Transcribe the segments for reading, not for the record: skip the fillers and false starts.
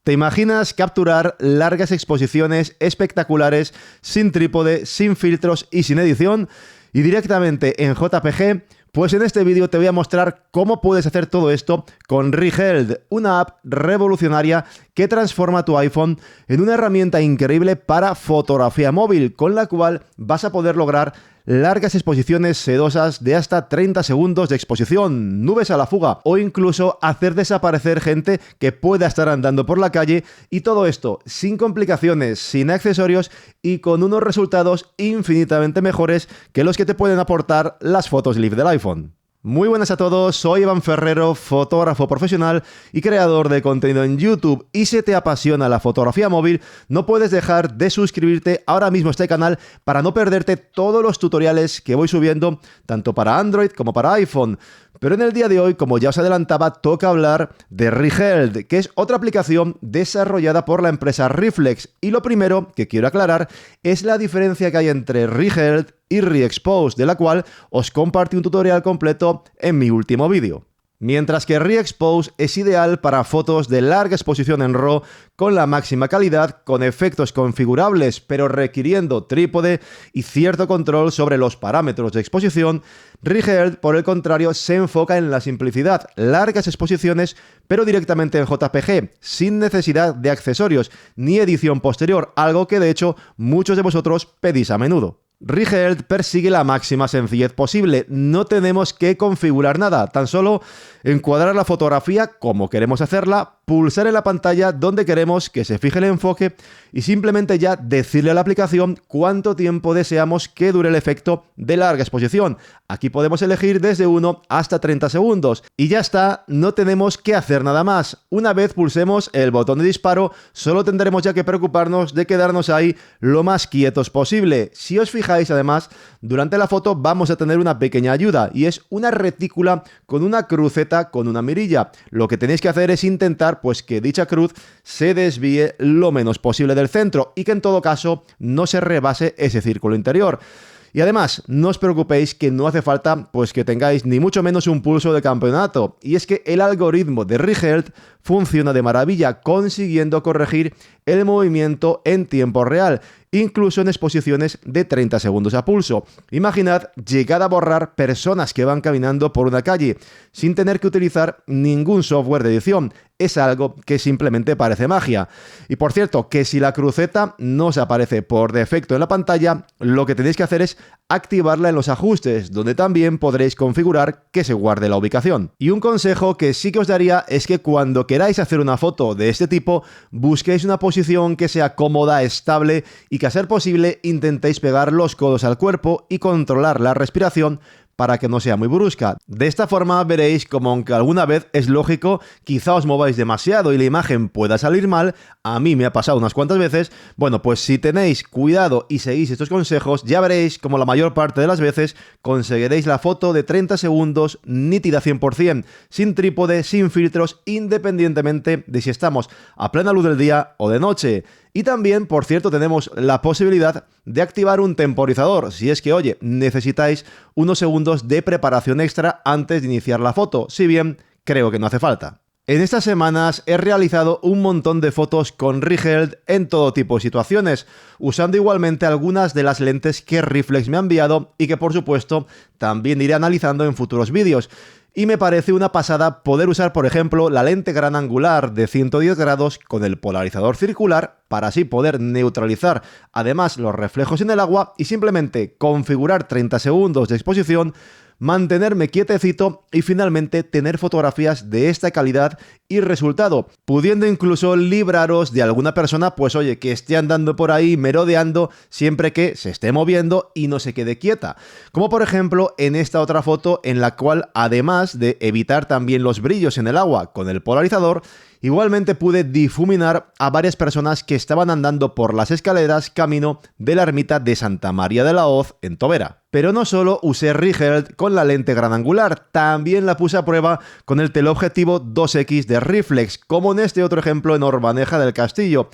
¿Te imaginas capturar largas exposiciones espectaculares sin trípode, sin filtros y sin edición? Y directamente en JPG, pues en este vídeo te voy a mostrar cómo puedes hacer todo esto con Rigeld, una app revolucionaria que transforma tu iPhone en una herramienta increíble para fotografía móvil, con la cual vas a poder lograr largas exposiciones sedosas de hasta 30 segundos de exposición, nubes a la fuga o incluso hacer desaparecer gente que pueda estar andando por la calle, y todo esto sin complicaciones, sin accesorios y con unos resultados infinitamente mejores que los que te pueden aportar las fotos live del iPhone. Muy buenas a todos, soy Iván Ferrero, fotógrafo profesional y creador de contenido en YouTube, y si te apasiona la fotografía móvil, no puedes dejar de suscribirte ahora mismo a este canal para no perderte todos los tutoriales que voy subiendo, tanto para Android como para iPhone. Pero en el día de hoy, como ya os adelantaba, toca hablar de Rigeld, que es otra aplicación desarrollada por la empresa Reflex. Y lo primero que quiero aclarar es la diferencia que hay entre Rigeld y Re-Expose, de la cual os compartí un tutorial completo en mi último vídeo. Mientras que Re-Expose es ideal para fotos de larga exposición en RAW con la máxima calidad, con efectos configurables pero requiriendo trípode y cierto control sobre los parámetros de exposición, Rigeld, por el contrario, se enfoca en la simplicidad, largas exposiciones pero directamente en JPG, sin necesidad de accesorios ni edición posterior, algo que de hecho muchos de vosotros pedís a menudo. Rigeld persigue la máxima sencillez posible, no tenemos que configurar nada, tan solo encuadrar la fotografía como queremos hacerla, pulsar en la pantalla donde queremos que se fije el enfoque y simplemente ya decirle a la aplicación cuánto tiempo deseamos que dure el efecto de larga exposición. Aquí podemos elegir desde 1 hasta 30 segundos y ya está, no tenemos que hacer nada más. Una vez pulsemos el botón de disparo, solo tendremos ya que preocuparnos de quedarnos ahí lo más quietos posible. Si os fijáis, además, durante la foto vamos a tener una pequeña ayuda, y es una retícula con una cruceta con una mirilla. Lo que tenéis que hacer es intentar pues que dicha cruz se desvíe lo menos posible del centro y que en todo caso no se rebase ese círculo interior. Y además, no os preocupéis que no hace falta pues que tengáis ni mucho menos un pulso de campeonato, y es que el algoritmo de Rigeld funciona de maravilla, consiguiendo corregir el movimiento en tiempo real, incluso en exposiciones de 30 segundos a pulso. Imaginad llegar a borrar personas que van caminando por una calle sin tener que utilizar ningún software de edición. Es algo que simplemente parece magia. Y por cierto, que si la cruceta no os aparece por defecto en la pantalla, lo que tenéis que hacer es activarla en los ajustes, donde también podréis configurar que se guarde la ubicación. Y un consejo que sí que os daría es que cuando queráis hacer una foto de este tipo, busquéis una posición que sea cómoda, estable, y que a ser posible intentéis pegar los codos al cuerpo y controlar la respiración para que no sea muy brusca. De esta forma veréis como, aunque alguna vez es lógico, quizá os mováis demasiado y la imagen pueda salir mal, a mí me ha pasado unas cuantas veces. Bueno, pues si tenéis cuidado y seguís estos consejos, ya veréis como la mayor parte de las veces conseguiréis la foto de 30 segundos nítida 100%, sin trípode, sin filtros, independientemente de si estamos a plena luz del día o de noche. Y también, por cierto, tenemos la posibilidad de activar un temporizador, si es que, oye, necesitáis unos segundos de preparación extra antes de iniciar la foto, si bien creo que no hace falta. En estas semanas he realizado un montón de fotos con Rigeld en todo tipo de situaciones, usando igualmente algunas de las lentes que Reflex me ha enviado y que por supuesto también iré analizando en futuros vídeos. Y me parece una pasada poder usar, por ejemplo, la lente gran angular de 110 grados con el polarizador circular para así poder neutralizar además los reflejos en el agua y simplemente configurar 30 segundos de exposición, mantenerme quietecito y finalmente tener fotografías de esta calidad y resultado, pudiendo incluso libraros de alguna persona, pues oye, que esté andando por ahí merodeando siempre que se esté moviendo y no se quede quieta. Como por ejemplo en esta otra foto en la cual, además de evitar también los brillos en el agua con el polarizador, igualmente pude difuminar a varias personas que estaban andando por las escaleras camino de la ermita de Santa María de la Hoz en Tobera. Pero no solo usé Rigeld con la lente gran angular, también la puse a prueba con el teleobjetivo 2X de Reflex, como en este otro ejemplo en Orbaneja del Castillo.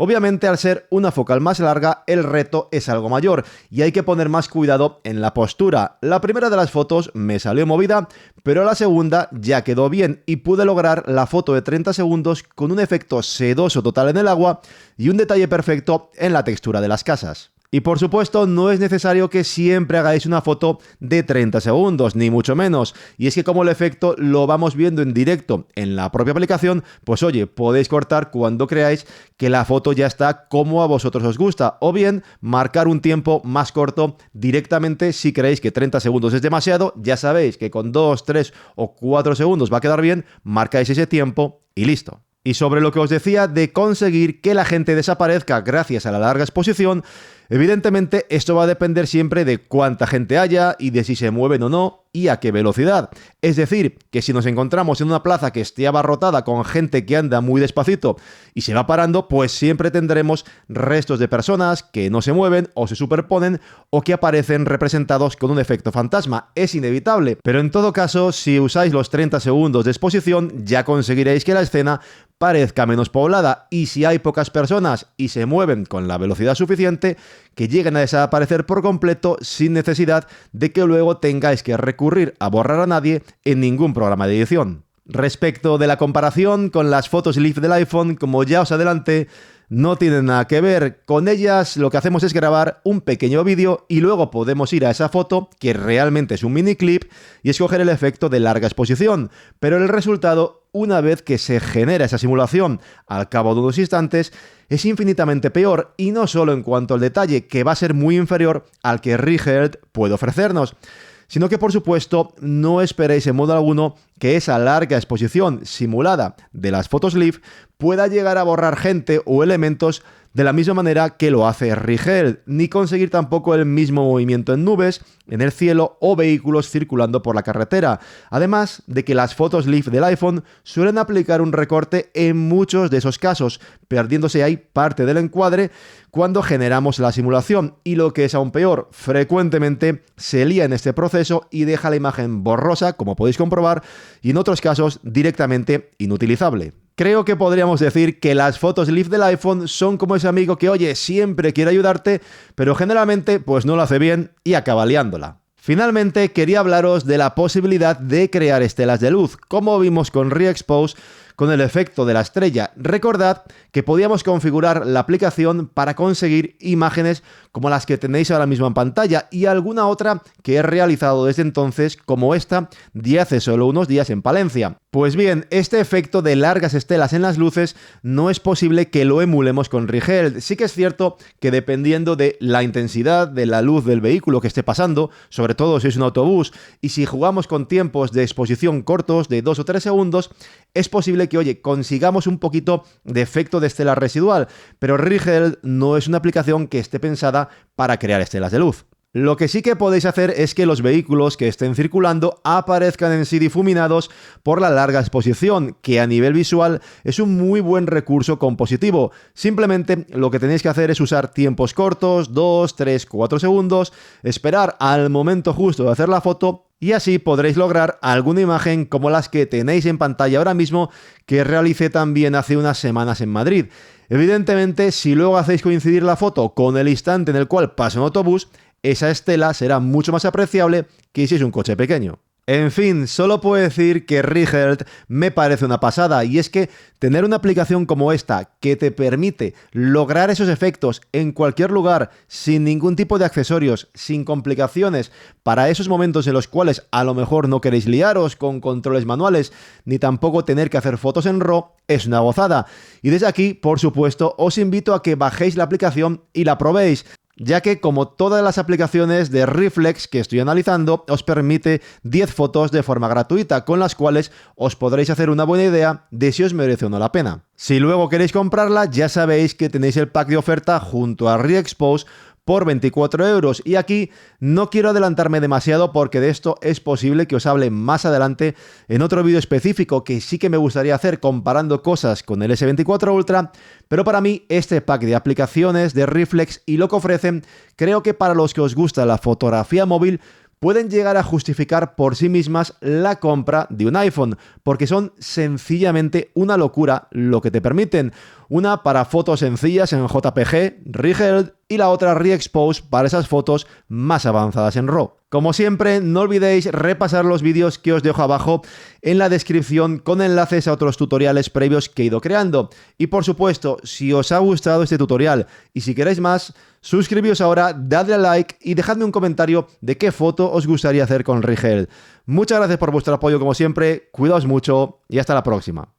Obviamente, al ser una focal más larga, el reto es algo mayor y hay que poner más cuidado en la postura. La primera de las fotos me salió movida, pero la segunda ya quedó bien y pude lograr la foto de 30 segundos con un efecto sedoso total en el agua y un detalle perfecto en la textura de las casas. Y por supuesto, no es necesario que siempre hagáis una foto de 30 segundos, ni mucho menos. Y es que como el efecto lo vamos viendo en directo en la propia aplicación, pues oye, podéis cortar cuando creáis que la foto ya está como a vosotros os gusta. O bien, marcar un tiempo más corto directamente si creéis que 30 segundos es demasiado. Ya sabéis que con 2, 3 o 4 segundos va a quedar bien, marcáis ese tiempo y listo. Y sobre lo que os decía de conseguir que la gente desaparezca gracias a la larga exposición, evidentemente esto va a depender siempre de cuánta gente haya y de si se mueven o no y a qué velocidad. Es decir, que si nos encontramos en una plaza que esté abarrotada con gente que anda muy despacito y se va parando, pues siempre tendremos restos de personas que no se mueven o se superponen o que aparecen representados con un efecto fantasma. Es inevitable, pero en todo caso, si usáis los 30 segundos de exposición, ya conseguiréis que la escena parezca menos poblada, y si hay pocas personas y se mueven con la velocidad suficiente, que lleguen a desaparecer por completo sin necesidad de que luego tengáis que recurrir a borrar a nadie en ningún programa de edición. Respecto de la comparación con las fotos Leaf del iPhone, como ya os adelanté, no tienen nada que ver. Con ellas lo que hacemos es grabar un pequeño vídeo y luego podemos ir a esa foto, que realmente es un miniclip, y escoger el efecto de larga exposición. Pero el resultado, una vez que se genera esa simulación al cabo de unos instantes, es infinitamente peor, y no solo en cuanto al detalle, que va a ser muy inferior al que ReHeld puede ofrecernos, sino que por supuesto no esperéis en modo alguno que esa larga exposición simulada de las fotos Leaf pueda llegar a borrar gente o elementos de la misma manera que lo hace ReHeld, ni conseguir tampoco el mismo movimiento en nubes, en el cielo o vehículos circulando por la carretera. Además de que las fotos Leaf del iPhone suelen aplicar un recorte en muchos de esos casos, perdiéndose ahí parte del encuadre cuando generamos la simulación, y lo que es aún peor, frecuentemente se lía en este proceso y deja la imagen borrosa, como podéis comprobar, y en otros casos directamente inutilizable. Creo que podríamos decir que las fotos Leaf del iPhone son como ese amigo que, oye, siempre quiere ayudarte, pero generalmente pues no lo hace bien y acaba liándola. Finalmente, quería hablaros de la posibilidad de crear estelas de luz, como vimos con ReExpose, con el efecto de la estrella. Recordad que podíamos configurar la aplicación para conseguir imágenes como las que tenéis ahora mismo en pantalla y alguna otra que he realizado desde entonces, como esta de hace solo unos días en Palencia. Pues bien, este efecto de largas estelas en las luces no es posible que lo emulemos con ReHeld. Sí que es cierto que dependiendo de la intensidad de la luz del vehículo que esté pasando, sobre todo si es un autobús, y si jugamos con tiempos de exposición cortos de 2 o 3 segundos, es posible que, oye, consigamos un poquito de efecto de estela residual, pero ReHeld no es una aplicación que esté pensada para crear estelas de luz. Lo que sí que podéis hacer es que los vehículos que estén circulando aparezcan en sí difuminados por la larga exposición, que a nivel visual es un muy buen recurso compositivo. Simplemente lo que tenéis que hacer es usar tiempos cortos, 2, 3, 4 segundos, esperar al momento justo de hacer la foto, y así podréis lograr alguna imagen como las que tenéis en pantalla ahora mismo, que realicé también hace unas semanas en Madrid. Evidentemente, si luego hacéis coincidir la foto con el instante en el cual pasa un autobús, esa estela será mucho más apreciable que si es un coche pequeño. En fin, solo puedo decir que ReHeld me parece una pasada, y es que tener una aplicación como esta que te permite lograr esos efectos en cualquier lugar, sin ningún tipo de accesorios, sin complicaciones, para esos momentos en los cuales a lo mejor no queréis liaros con controles manuales, ni tampoco tener que hacer fotos en RAW, es una gozada. Y desde aquí, por supuesto, os invito a que bajéis la aplicación y la probéis, ya que, como todas las aplicaciones de Reflex que estoy analizando, os permite 10 fotos de forma gratuita, con las cuales os podréis hacer una buena idea de si os merece o no la pena. Si luego queréis comprarla, ya sabéis que tenéis el pack de oferta junto a ReExpose por 24 €, y aquí no quiero adelantarme demasiado porque de esto es posible que os hable más adelante en otro vídeo específico que sí que me gustaría hacer comparando cosas con el S24 Ultra, pero para mí este pack de aplicaciones de Reflex y lo que ofrecen, creo que para los que os gusta la fotografía móvil pueden llegar a justificar por sí mismas la compra de un iPhone, porque son sencillamente una locura lo que te permiten. Una para fotos sencillas en JPG, Regeld, y la otra Re-Expose para esas fotos más avanzadas en RAW. Como siempre, no olvidéis repasar los vídeos que os dejo abajo en la descripción con enlaces a otros tutoriales previos que he ido creando. Y por supuesto, si os ha gustado este tutorial y si queréis más, suscribíos ahora, dadle a like y dejadme un comentario de qué foto os gustaría hacer con Regeld. Muchas gracias por vuestro apoyo como siempre, cuidaos mucho y hasta la próxima.